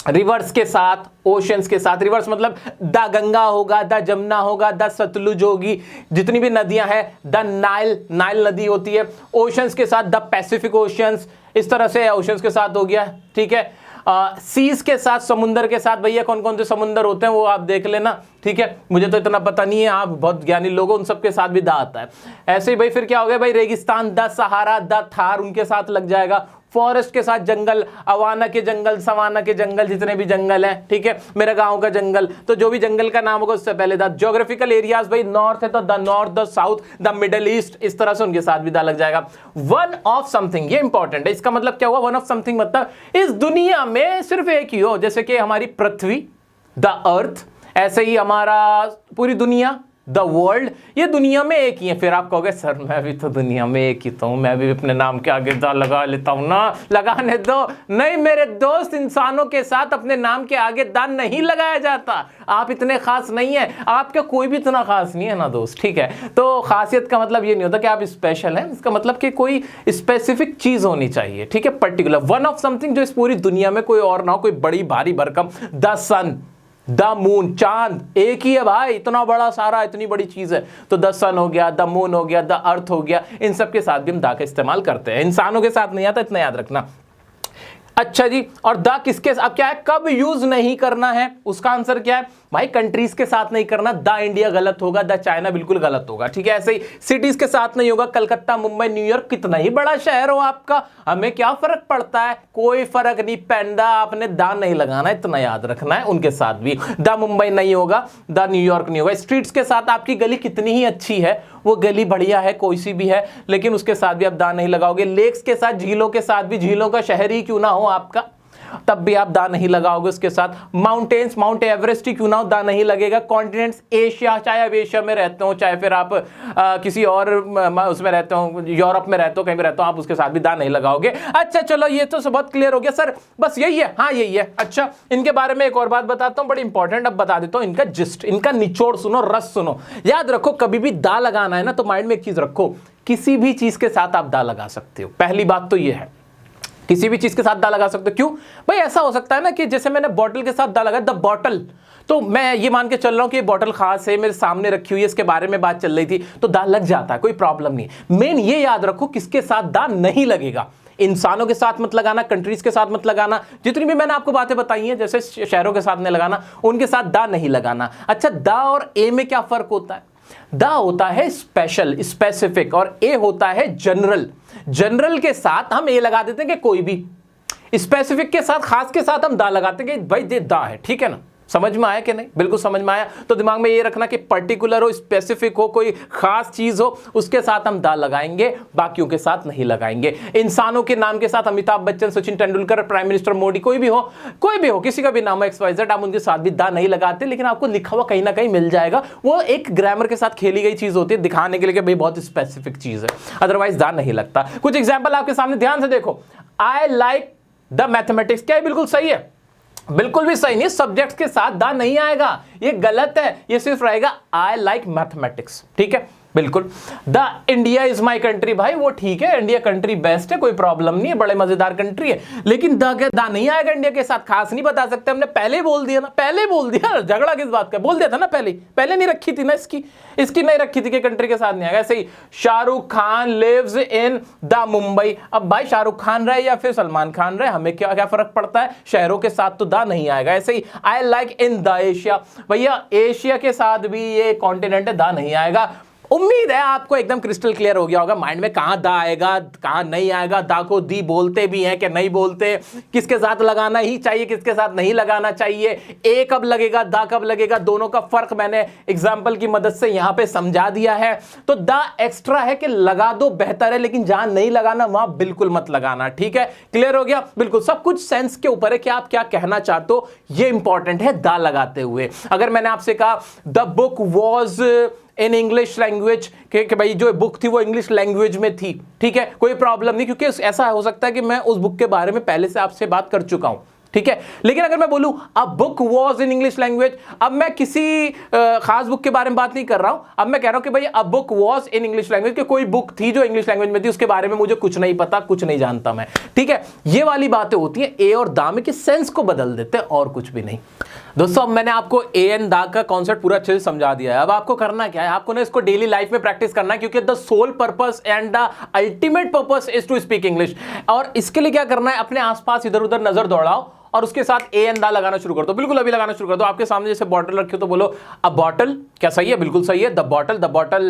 S1: रिवर्स के साथ, ओशंस के साथ। रिवर्स मतलब द गंगा होगा, द जमुना होगा, द सतलुज होगी, जितनी भी नदियां हैं, द नाइल नदी होती है। ओशंस के साथ द पैसिफिक ओशंस, इस तरह से ओशंस के साथ हो गया, ठीक है। सीज के साथ, समुंदर के साथ, भैया कौन कौन से समुंदर होते हैं वो आप देख लेना, ठीक है। मुझे तो इतना पता नहीं है, आप बहुत ज्ञानी लोग हो, उन सब के साथ भी दा आता है। ऐसे ही भाई फिर क्या हो गया भाई, रेगिस्तान, द सहारा, द थार उनके साथ लग जाएगा। फॉरेस्ट के साथ जंगल, अवाना के जंगल, सवाना के जंगल, जितने भी जंगल हैं, ठीक है, मेरे गांव का जंगल, तो जो भी जंगल का नाम होगा उससे पहले द। ज्योग्राफिकल एरियाज भाई नॉर्थ है तो the north, the south, the middle east, इस तरह से उनके साथ भी दा लग जाएगा। वन ऑफ समथिंग, ये इंपॉर्टेंट है। इसका मतलब क्या हुआ? वन ऑफ समथिंग मतलब इस दुनिया में सिर्फ एक ही हो, जैसे कि हमारी पृथ्वी द अर्थ, ऐसे ही हमारा पूरी दुनिया द वर्ल्ड, ये दुनिया में एक ही है। फिर आप कहोगे सर मैं भी तो दुनिया में एक ही तो हूं, मैं भी अपने नाम के आगे दा लगा लेता हूं ना। लगाने दो। नहीं मेरे दोस्त, इंसानों के साथ अपने नाम के आगे दा नहीं लगाया जाता। आप इतने खास नहीं है, आपका कोई भी इतना खास नहीं है ना दोस्त, ठीक है। तो खासियत का मतलब ये नहीं होता कि आप स्पेशल हैं, इसका मतलब कि कोई स्पेसिफिक चीज होनी चाहिए, ठीक है, पर्टिकुलर, वन ऑफ समथिंग, जो इस पूरी दुनिया में कोई और ना हो, कोई बड़ी भारी भरकम। द सन, द मून, चांद एक ही है भाई, इतना बड़ा सारा, इतनी बड़ी चीज है। तो द सन हो गया, द मून हो गया, द अर्थ हो गया, इन सब के साथ भी हम दा का इस्तेमाल करते हैं। इंसानों के साथ नहीं आता, इतना याद रखना। अच्छा जी, और द किसके, अब क्या है, कब यूज नहीं करना है, उसका आंसर क्या है भाई? कंट्रीज के साथ नहीं करना। द इंडिया गलत होगा, द चाइना बिल्कुल गलत होगा, ठीक है। ऐसे ही सिटीज के साथ नहीं होगा, कलकत्ता, मुंबई, न्यूयॉर्क, कितना ही बड़ा शहर हो आपका, हमें क्या फर्क पड़ता है? कोई फर्क नहीं पैंदा, आपने द नहीं लगाना, इतना याद रखना है। उनके साथ भी द मुंबई नहीं होगा, द न्यूयॉर्क नहीं होगा। स्ट्रीट्स के साथ आपकी गली कितनी ही अच्छी है, वो गली बढ़िया है, कोई सी भी है, लेकिन उसके साथ भी आप दा नहीं लगाओगे। लेक्स के साथ, झीलों के साथ भी, झीलों का शहर ही क्यों ना हो आपका, तब भी आप दा नहीं लगाओगे उसके साथ। माउंटेन्स, माउंट एवरेस्ट ही क्यों ना हो, दा नहीं लगेगा। कॉन्टिनेंट्स, एशिया, चाहे आप एशिया में रहते हो, चाहे फिर आप किसी और उसमें रहते हो, यूरोप में रहते हो, कहीं भी रहते हो, आप उसके साथ भी दा नहीं लगाओगे। अच्छा चलो, ये तो बहुत क्लियर हो गया सर, बस यही है? हाँ यही है। अच्छा, इनके बारे में एक और बात बताता हूँ, बड़ी इंपॉर्टेंट, अब बता देता हूँ। इनका जिस्ट, इनका निचोड़ सुनो, रस सुनो, याद रखो। कभी भी दा लगाना है ना, तो माइंड में एक चीज रखो, किसी भी चीज के साथ आप दा लगा सकते हो। पहली बात तो ये है, किसी भी चीज के साथ दा लगा सकते हो। क्यों भाई? ऐसा हो सकता है ना कि जैसे मैंने बॉटल के साथ दा लगा, द बॉटल, तो मैं ये मान के चल रहा हूं कि ये बॉटल खास है, मेरे सामने रखी हुई है, इसके बारे में बात चल रही थी, तो दा लग जाता है, कोई प्रॉब्लम नहीं। मेन ये याद रखो, किसके साथ दा नहीं लगेगा। इंसानों के साथ मत लगाना, कंट्रीज के साथ मत लगाना, जितनी भी मैंने आपको बातें बताई हैं, जैसे शहरों के साथ नहीं लगाना, उनके साथ दा नहीं लगाना। अच्छा, दा और ए में क्या फर्क होता है? दा होता है स्पेशल, स्पेसिफिक, और ए होता है जनरल। जनरल के साथ हम ए लगा देते हैं कि कोई भी, स्पेसिफिक के साथ, खास के साथ हम दा लगाते हैं कि भाई ये दा है, ठीक है ना। समझ में आया कि नहीं? बिल्कुल समझ में आया। तो दिमाग में ये रखना कि पर्टिकुलर हो, स्पेसिफिक हो, कोई खास चीज हो, उसके साथ हम दा लगाएंगे, बाकियों के साथ नहीं लगाएंगे। इंसानों के नाम के साथ अमिताभ बच्चन, सचिन तेंदुलकर, प्राइम मिनिस्टर मोदी, कोई भी हो, किसी का भी नाम है XYZ, आप उनके साथ भी दा नहीं लगाते, लेकिन आपको लिखा हुआ कहीं ना कहीं मिल जाएगा। वो एक ग्रामर के साथ खेली गई चीज होती है, दिखाने के लिए कि भाई बहुत स्पेसिफिक चीज है, अदरवाइज दा नहीं लगता। कुछ एग्जाम्पल आपके सामने, ध्यान से देखो। आई लाइक द मैथमेटिक्स, क्या बिल्कुल सही है? बिल्कुल भी सही नहीं। सब्जेक्ट्स के साथ दा नहीं आएगा, ये गलत है। ये सिर्फ रहेगा आई लाइक मैथमेटिक्स, ठीक है, बिल्कुल। The India is my country, भाई वो ठीक है, इंडिया कंट्री बेस्ट है, कोई प्रॉब्लम नहीं है, बड़े मजेदार कंट्री है, लेकिन दा नहीं आएगा इंडिया के साथ, खास नहीं बता सकते। हमने पहले बोल दिया ना, पहले बोल दिया, झगड़ा किस बात का, बोल दिया था ना पहले नहीं रखी थी ना, इसकी नहीं रखी थी कि कंट्री के साथ नहीं आएगा। ऐसे ही Shahrukh Khan lives in the Mumbai, अब भाई शाहरुख खान रहे या फिर सलमान खान रहे, हमें क्या फर्क पड़ता है, शहरों के साथ तो दा नहीं आएगा। ऐसे ही I like in the Asia, भैया एशिया के साथ भी ये कॉन्टिनेंट है, दा नहीं आएगा। उम्मीद है आपको एकदम क्रिस्टल क्लियर हो गया होगा माइंड में, कहां दा आएगा कहां नहीं आएगा, दा को दी बोलते भी हैं कि नहीं बोलते, किसके साथ लगाना ही चाहिए, किसके साथ नहीं लगाना चाहिए, ए कब लगेगा, दा कब लगेगा, दोनों का फर्क मैंने एग्जांपल की मदद से यहां पे समझा दिया है। तो दा एक्स्ट्रा है कि लगा दो बेहतर है, लेकिन जहां नहीं लगाना वहां बिल्कुल मत लगाना, ठीक है, क्लियर हो गया? बिल्कुल, सब कुछ सेंस के ऊपर है कि आप क्या कहना चाहते हो, ये इंपॉर्टेंट है दा लगाते हुए। अगर मैंने आपसे कहा the book was in English language, कि भाई जो बुक थी वो इंग्लिश लैंग्वेज में थी, ठीक है, कोई प्रॉब्लम नहीं, क्योंकि ऐसा हो सकता है कि मैं उस बुक के बारे में पहले से आपसे बात कर चुका हूं, ठीक है। लेकिन अगर मैं बोलूं a book was in English language, अब मैं किसी खास बुक के बारे में बात नहीं कर रहा हूं, अब मैं कह रहा हूं कि भाई a book was in English language, कि कोई बुक थी जो इंग्लिश लैंग्वेज में थी, उसके बारे में मुझे कुछ नहीं पता, कुछ नहीं जानता मैं, ठीक है। ये वाली बातें होती है ए और दा में, कि सेंस को बदल देते हैं और कुछ भी नहीं। दोस्तों अब मैंने आपको ए एंड दा का कॉन्सेप्ट पूरा अच्छे से समझा दिया है। अब आपको करना क्या है, आपको ना इसको डेली लाइफ में प्रैक्टिस करना है, क्योंकि the sole purpose and the ultimate purpose is to speak English. और इसके लिए क्या करना है, अपने आसपास इधर उधर नजर दौड़ाओ और उसके साथ ए एन दा लगाना शुरू कर दो, बिल्कुल अभी लगाना शुरू कर दो। आपके सामने जैसे बॉटल रखी हो तो बोलो अ बॉटल, क्या सही है? बिल्कुल सही है। The bottle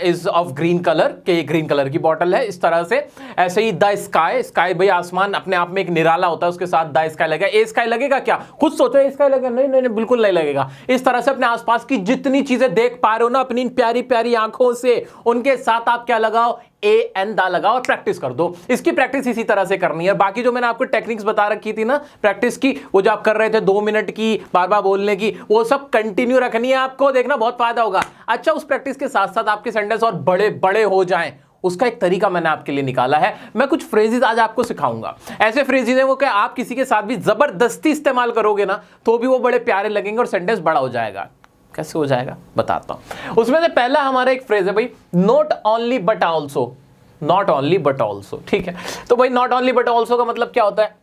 S1: is of green colour, के ग्रीन कलर की बॉटल है, इस तरह से। ऐसे ही द स्काई, स्काई भाई आसमान अपने आप में एक निराला होता है, उसके साथ द स्काई लगेगा। ए स्काई लगेगा क्या? खुद सोचो ए स्काई लगेगा? नहीं नहीं नहीं, बिल्कुल नहीं लगेगा। इस तरह से अपने आसपास की जितनी चीजें देख पा रहे हो ना अपनी प्यारी प्यारी आंखों से, उनके साथ आप क्या लगाओ? ए एन दा लगाओ और प्रैक्टिस कर दो। इसकी प्रैक्टिस इसी तरह से करनी है। बाकी जो मैंने आपको टेक्निक्स बता रखी थी ना प्रैक्टिस की, वो जो आप कर रहे थे 2 मिनट की बार बार बोलने की, वो सब कंटिन्यू रखनी है आपको, देखना बहुत फायदा होगा। अच्छा, उस प्रैक्टिस के साथ साथ आपके सेंटेंस और बड़े बड़े हो जाएं, उसका एक तरीका मैंने आपके लिए निकाला है। मैं कुछ फ्रेजेस आज आपको सिखाऊंगा। ऐसे फ्रेजेस हैं वो कि आप किसी के साथ भी जबरदस्ती इस्तेमाल करोगे ना तो भी वो बड़े प्यारे लगेंगे और सेंटेंस बड़ा हो जाएगा। कैसे हो जाएगा बताता हूं। उसमें से पहला हमारा एक फ्रेज है भाई, not only but also. Not only but also, ठीक है। तो भाई नॉट ओनली बट ऑल्सो का मतलब क्या होता है?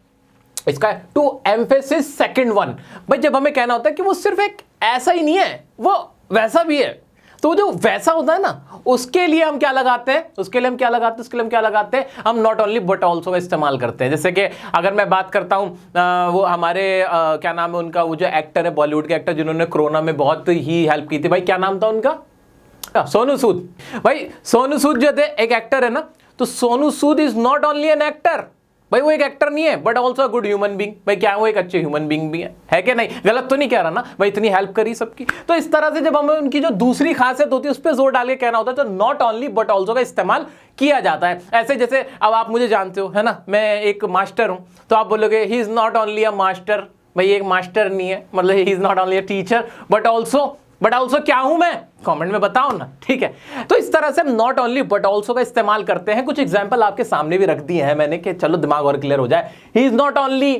S1: इसका टू एम्फेसिस सेकंड वन। भाई जब हमें कहना होता है कि वो सिर्फ एक ऐसा ही नहीं है, वो वैसा भी है, तो जो वैसा होता है ना उसके लिए हम क्या लगाते हैं? उसके लिए हम क्या लगाते हैं? हम नॉट ओनली बट ऑल्सो का इस्तेमाल करते हैं। जैसे कि अगर मैं बात करता हूं वो हमारे क्या नाम है उनका, वो जो एक्टर है बॉलीवुड के एक्टर जिन्होंने कोरोना में बहुत ही हेल्प की थी, भाई क्या नाम था उनका? सोनू सूद। भाई सोनू सूद जो थे एक एक्टर है ना, तो Sonu Sood is not only an actor, भाई वो एक एक्टर नहीं है but also good human being. भाई क्या वो एक अच्छे ह्यूमन बींग भी है कि नहीं? गलत तो नहीं कह रहा ना भाई, इतनी हेल्प करी सबकी। तो इस तरह से जब हमें उनकी जो दूसरी खासियत होती है उस पर जोर डाल के कहना होता है तो नॉट ओनली बट ऑल्सो का इस्तेमाल किया जाता है। ऐसे जैसे अब आप मुझे जानते हो है ना, मैं एक मास्टर हूं, तो आप बोलोगे he is not only a master. भाई एक मास्टर नहीं है, मतलब he is not only a teacher but also क्या हूं मैं? कमेंट में बताओ ना, ठीक है। तो इस तरह से हम नॉट ओनली बट ऑल्सो का इस्तेमाल करते हैं। कुछ एग्जांपल आपके सामने भी रख दिए हैं मैंने कि चलो दिमाग और क्लियर हो जाए। He is not only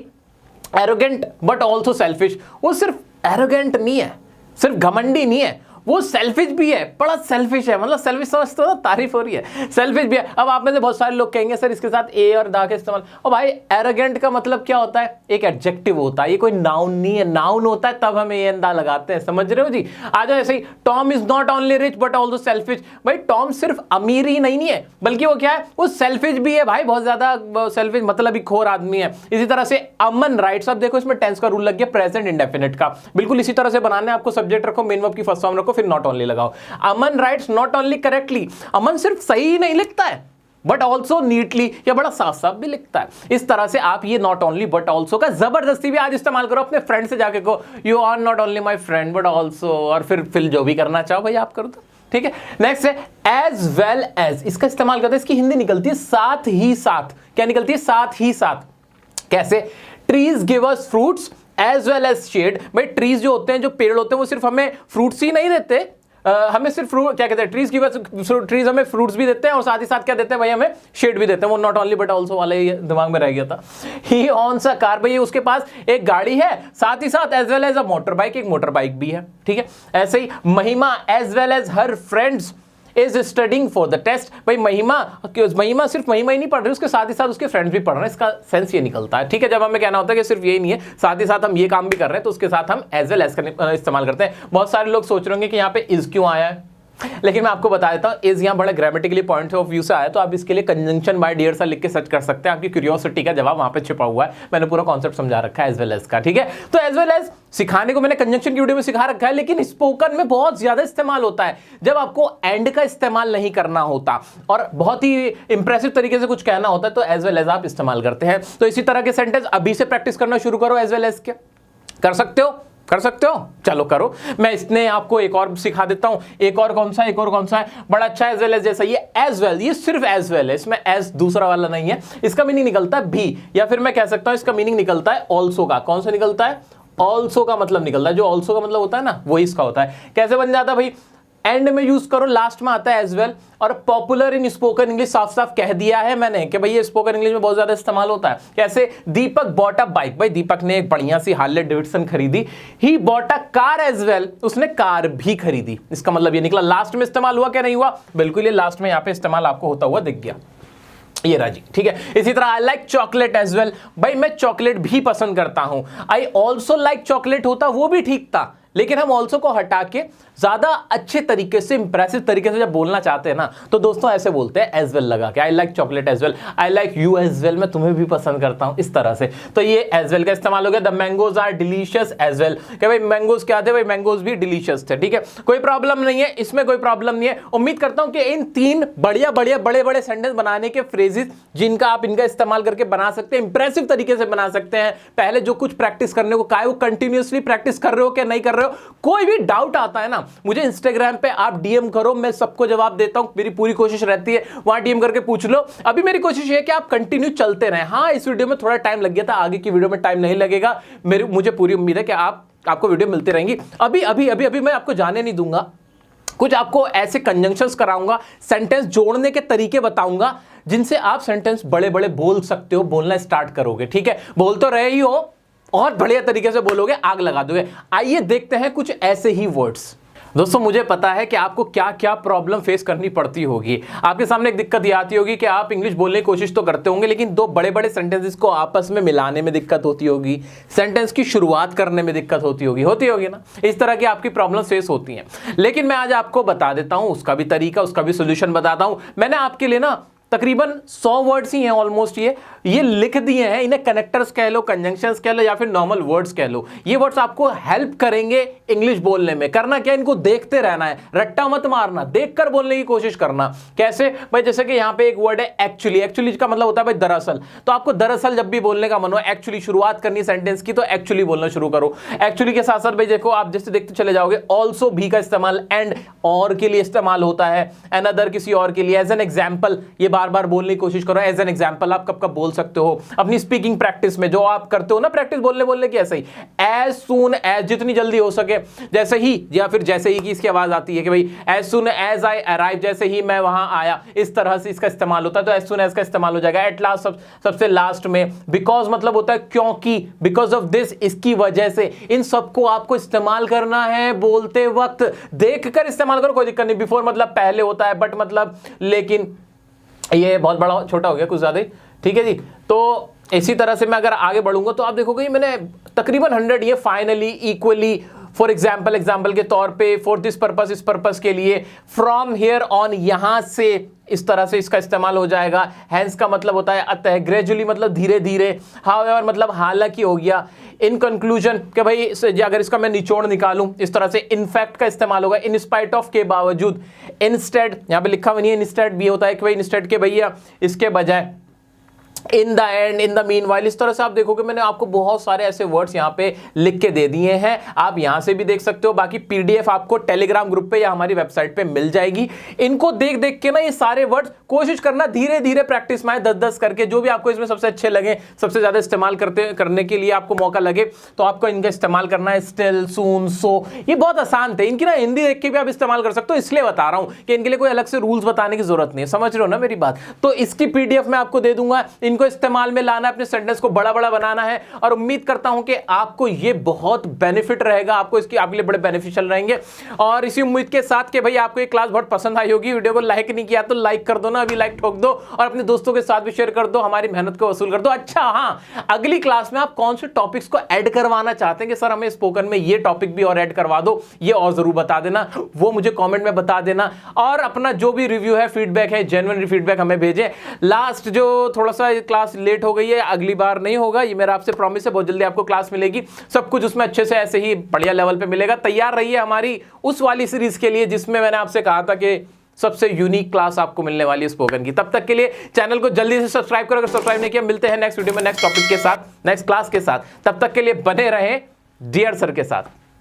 S1: arrogant but also selfish. वो सिर्फ एरोगेंट नहीं है, सिर्फ घमंडी नहीं है, वो सेल्फिश भी है, बड़ा सेल्फिश है। मतलब सेल्फिश समझते हो, तारीफ हो रही है, सेल्फिश भी है। अब आप में से बहुत सारे लोग कहेंगे सर इसके साथ ए और दा का इस्तेमाल। और भाई एरोगेंट का मतलब क्या होता है? एक एडजेक्टिव होता है, ये कोई नाउन नहीं है। नाउन होता है तब हम ए एंड दा लगाते हैं, समझ रहे हो जी? आ जाओ ऐसे ही, Tom is not only rich but also selfish. भाई टॉम सिर्फ अमीर ही नहीं है बल्कि वो क्या है? वो सेल्फिश भी है भाई, बहुत ज्यादा सेल्फिश, मतलब ही खोर आदमी है। इसी तरह से अमन राइट्स, अब देखो इसमें टेंस का रूल लग गया प्रेजेंट इंडेफिनिट का। बिल्कुल इसी तरह से बनाना है आपको। सब्जेक्ट रखो, मेन वर्ब की फर्स्ट फॉर्म रखो, फिर नॉट ओनली लगाओ। अमन राइट्स नॉट ओनली करेक्टली। अमन सिर्फ सही ही नहीं लिखता है बट ऑल्सो नीटली, या बड़ा साफ साफ भी लिखता है। इस तरह से आप ये नॉट ओनली बट ऑल्सो का जबरदस्ती भी आज इस्तेमाल करो। अपने फ्रेंड से जाके कहो you are not only my friend but also, और फिर जो भी करना चाहो भाई आप करो तो, ठीक है। नेक्स्ट है एज वेल एज। इसका इस्तेमाल करते हैं, इसकी हिंदी निकलती है साथ ही साथ। क्या निकलती है? साथ ही साथ। कैसे? Trees give us fruits as well as shade. भाई ट्रीज जो होते हैं, जो पेड़ होते हैं, वो सिर्फ हमें फ्रूट्स ही नहीं देते, हमें सिर्फ फ्रूट, क्या कहते हैं, ट्रीज हमें फ्रूट्स भी देते हैं और साथ ही साथ क्या देते हैं भाई? हमें शेड भी देते हैं। वो नॉट ओनली बट ऑल्सो वाला ही दिमाग में रह गया था। ही ऑन्स अ कार, भाई उसके पास एक गाड़ी है, साथ ही साथ as well as a motorbike, एक मोटर बाइक भी है, ठीक है। ऐसे ही Mahima as well as her friends is studying for the test. भाई महिमा सिर्फ महिमा ही नहीं पढ़ रही, उसके साथ ही साथ उसके फ्रेंड्स भी पढ़ रहे हैं। इसका सेंस ये निकलता है, ठीक है। जब हमें कहना होता है कि सिर्फ यही नहीं है, साथ ही साथ हम ये काम भी कर रहे हैं, तो उसके साथ हम एज वेल एज का इस्तेमाल करते हैं। बहुत सारे लोग सोच रहे होंगे कि यहाँ पे इज क्यों आया है, लेकिन मैं आपको बता देता हूं, इज यहाँ बड़ा ग्रामेटिकली पॉइंट ऑफ व्यू से आया, तो आप इसके लिए कंजंक्शन बाय डियर सा लिख के सर्च कर सकते हैं। आपकी क्यूरियोसिटी का जवाब वहां पे छिपा हुआ है। मैंने पूरा कॉन्सेप्ट समझा रखा है एज वेल एज का, ठीक है। तो एज वेल एज सिखाने को मैंने कंजंक्शन की वीडियो में सिखा रखा है, लेकिन स्पोकन में बहुत ज्यादा इस्तेमाल होता है जब आपको एंड का इस्तेमाल नहीं करना होता और बहुत ही इंप्रेसिव तरीके से कुछ कहना होता है, तो एज वेल एज आप इस्तेमाल करते हैं। तो इसी तरह के सेंटेंस अभी से प्रैक्टिस करना शुरू करो एज वेल एज के। कर सकते हो, चलो करो। मैं इसने आपको एक और सिखा देता हूं। एक और कौन सा है बड़ा अच्छा एज वेल एज जैसा, ये एज वेल, ये सिर्फ एज वेल है, इसमें एज दूसरा वाला नहीं है। इसका मीनिंग निकलता है भी, या फिर मैं कह सकता हूं इसका मीनिंग निकलता है ऑल्सो का। कौन सा निकलता है? ऑल्सो का मतलब निकलता है। जो ऑल्सो का मतलब होता है ना, वो इसका होता है। कैसे बन जाता है भाई? एंड में यूज करो, लास्ट में आता है एज वेल। और पॉपुलर इन स्पोकन इंग्लिश, साफ साफ कह दिया है मैंने कि भाई ये स्पोकन इंग्लिश में बहुत ज्यादा इस्तेमाल होता है। कैसे? दीपक बॉट अ बाइक, भाई दीपक ने एक बढ़िया सी हार्ले डेविडसन खरीदी। He bought a car as well, उसने कार भी खरीदी। इसका मतलब ये निकला। लास्ट में इस्तेमाल हुआ क्या नहीं हुआ? बिल्कुल, ये लास्ट में यहाँ पे इस्तेमाल आपको होता हुआ दिख गया, ये राजी, ठीक है। इसी तरह I like chocolate as well, भाई मैं चॉकलेट भी पसंद करता हूं। आई ऑल्सो लाइक चॉकलेट होता वो भी ठीक था, लेकिन हम ऑल्सो को हटा के ज्यादा अच्छे तरीके से, इंप्रेसिव तरीके से जब बोलना चाहते हैं ना, तो दोस्तों ऐसे बोलते हैं एज वेल लगा के, I like chocolate as well, I like you as well, मैं तुम्हें भी पसंद करता हूं, इस तरह से। तो ये एज वेल का इस्तेमाल हो गया। The mangoes are delicious as well, कि भाई मैंगोज क्या थे, भाई मैंगोज भी डिलीशियस थे, ठीक है, कोई प्रॉब्लम नहीं है, इसमें कोई प्रॉब्लम नहीं है। उम्मीद करता हूं कि इन 3 बढ़िया बढ़िया बड़े बड़े सेंटेंस बनाने के फ्रेजेस जिनका आप इनका इस्तेमाल करके बना सकते हैं, इंप्रेसिव तरीके से बना सकते हैं। पहले जो कुछ प्रैक्टिस करने को कहा है वो कंटिन्यूअसली प्रैक्टिस कर रहे हो कि नहीं कर रहे हो। कोई भी डाउट आता है ना, मुझे इंस्टाग्राम पे आप डीएम करो, मैं सबको जवाब देता हूं, मेरी पूरी कोशिश रहती है, वहां डीएम करके पूछ लो। अभी मेरी कोशिश है कि आप कंटिन्यू चलते रहें। हाँ, इस वीडियो में थोड़ा टाइम लग गया था, आगे की वीडियो में टाइम नहीं लगेगा, मुझे पूरी उम्मीद है कि आपको वीडियो मिलती रहेंगी। अभी मैं आपको जाने नहीं दूंगा, कुछ आपको ऐसे कंजंक्शंस कराऊंगा, सेंटेंस जोड़ने के तरीके बताऊंगा जिनसे आप सेंटेंस बड़े बड़े बोल सकते हो, बोलना स्टार्ट करोगे, ठीक है। बोल तो रहे ही हो और बढ़िया तरीके से बोलोगे, आग लगा दोगे। आइए देखते हैं कुछ ऐसे ही वर्ड्स। दोस्तों मुझे पता है कि आपको क्या क्या प्रॉब्लम फेस करनी पड़ती होगी। आपके सामने एक दिक्कत ये आती होगी कि आप इंग्लिश बोलने की कोशिश तो करते होंगे, लेकिन 2 बड़े बड़े सेंटेंसेस को आपस में मिलाने में दिक्कत होती होगी, सेंटेंस की शुरुआत करने में दिक्कत होती होगी ना। इस तरह की आपकी प्रॉब्लम फेस होती हैं। लेकिन मैं आज आपको बता देता हूं उसका भी तरीका, उसका भी सोल्यूशन बताता हूं। मैंने आपके लिए ना तकरीबन 100 वर्ड्स ही हैं ऑलमोस्ट, ये लिख दिए हैं। इन्हें कनेक्टर्स कह लो, कंजंक्शंस कह लो, या फिर नॉर्मल वर्ड्स कह लो। ये वर्ड्स आपको हेल्प करेंगे इंग्लिश बोलने में। करना क्या, इनको देखते रहना है, रट्टा मत मारना, देखकर बोलने की कोशिश करना। कैसे भाई, जैसे कि यहां पे एक वर्ड है एक्चुअली। एक्चुअली का मतलब होता है भाई दरअसल। तो आपको दरअसल जब भी बोलने का मन हो, एक्चुअली शुरुआत करनी सेंटेंस की, तो एक्चुअली बोलना शुरू करो। एक्चुअली के साथ साथ भाई देखो, आप जैसे देखते चले जाओगे, ऑल्सो भी का इस्तेमाल एंड और के लिए इस्तेमाल होता है, अनदर किसी और के लिए, एज एन एग्जाम्पल, ये बार बार बोलने की कोशिश करो। एज एन एग्जाम्पल आप कब कब बोल सकते हो अपनी स्पीकिंग प्रैक्टिस में, जो आप करते हो ना प्रैक्टिस बोलने की, ऐसे ही एज सून एज, जितनी जल्दी हो सके, जैसे ही, या फिर जैसे ही की इसकी आवाज आती है कि भाई as soon as I arrive, जैसे ही मैं वहां आया, इस तरह से इसका इस्तेमाल होता है। तो एज सून एज का इस्तेमाल हो जाएगा। एट लास्ट सबसे लास्ट में। बिकॉज मतलब होता है क्योंकि, बिकॉज ऑफ दिस, इसकी वजह से। इन सबको आपको इस्तेमाल करना है बोलते वक्त, देखकर इस्तेमाल करो, कोई दिक्कत नहीं। बिफोर मतलब पहले होता है, बट मतलब, लेकिन ये बहुत बड़ा छोटा हो गया कुछ ज्यादा ही, ठीक है जी। तो इसी तरह से मैं अगर आगे बढ़ूंगा तो आप देखोगे मैंने तकरीबन 100 ये फाइनली, इक्वली, फॉर एग्जाम्पल के तौर पे, फॉर दिस पर्पस, इस पर्पस के लिए, फ्रॉम हियर ऑन, यहां से, इस तरह से इसका इस्तेमाल हो जाएगा। हैंस का मतलब होता है अतः, ग्रेजुअली मतलब धीरे धीरे, हाउएवर मतलब हालांकि हो गया। इन कंक्लूजन कि भाई अगर इसका मैं निचोड़ निकालूं, इस तरह से इनफैक्ट का इस्तेमाल होगा। इन स्पाइट ऑफ के बावजूद, इंस्टेड, यहां पे लिखा हुआ नहीं है, इंस्टेड भी होता है कि भाई इंस्टेड के भैया, इसके बजाय, in the end, in the mean while. इस तरह से आप देखोगे मैंने आपको बहुत सारे ऐसे वर्ड्स यहाँ पे लिख के दे दिए हैं, आप यहाँ से भी देख सकते हो। बाकी पीडीएफ आपको टेलीग्राम ग्रुप पे या हमारी वेबसाइट पे मिल जाएगी। इनको देख देख के ना ये सारे वर्ड्स कोशिश करना धीरे धीरे प्रैक्टिस में 10-10 करके, जो भी आपको इसमें सबसे अच्छे लगे, सबसे ज्यादा इस्तेमाल करने के लिए आपको मौका लगे, तो आपको इनका इस्तेमाल करना है। स्टिल, सून, सो, ये बहुत आसान थे। इनकी ना हिंदी देख के भी आप इस्तेमाल कर सकते हो, इसलिए बता रहा हूं कि इनके लिए कोई अलग से रूल्स बताने की जरूरत नहीं है। समझ रहे हो ना मेरी बात? तो इसकी पीडीएफ मैं आपको दे दूंगा, इनको इस्तेमाल में लाना है, अपने सेंटेंस को बड़ा बड़ा बनाना है। और उम्मीद करता हूं कि आपको ये बहुत बेनिफिट रहेगा, आपको इसकी आपके लिए बड़े बेनिफिशियल रहेंगे। और इसी उम्मीद के साथ कि भाई आपको ये क्लास बहुत पसंद आई होगी। वीडियो को लाइक नहीं किया तो लाइक कर दो ना, अभी लाइक ठोक दो और अपने दोस्तों के साथ भी शेयर कर दो, हमारी मेहनत को वसूल कर दो। अच्छा हाँ, अगली क्लास में आप कौन से टॉपिक्स को ऐड करवाना चाहते हैं कि सर हमें स्पोकन में ये टॉपिक भी और ऐड करवा दो, ये और जरूर बता देना, वो मुझे कमेंट में बता देना। और अपना जो भी रिव्यू है, फीडबैक है, जेन्युइन फीडबैक हमें भेजें। लास्ट जो थोड़ा सा क्लास लेट हो गई है, अगली बार नहीं होगा, ये मेरा आपसे प्रॉमिस है, बहुत जल्दी आपको क्लास मिलेगी। सब कुछ उसमें अच्छे से ऐसे ही बढ़िया लेवल पे मिलेगा। तैयार रहिए हमारी उस वाली सीरीज के लिए जिसमें मैंने आपसे कहा था कि सबसे यूनिक क्लास आपको मिलने वाली है स्पोकन की। तब तक के लिए चैनल को जल्दी से सब्सक्राइब करो अगर सब्सक्राइब नहीं किया। मिलते हैं नेक्स्ट वीडियो में नेक्स्ट टॉपिक के साथ, नेक्स्ट क्लास के साथ। तब तक के लिए बने रहें डियर सर के साथ।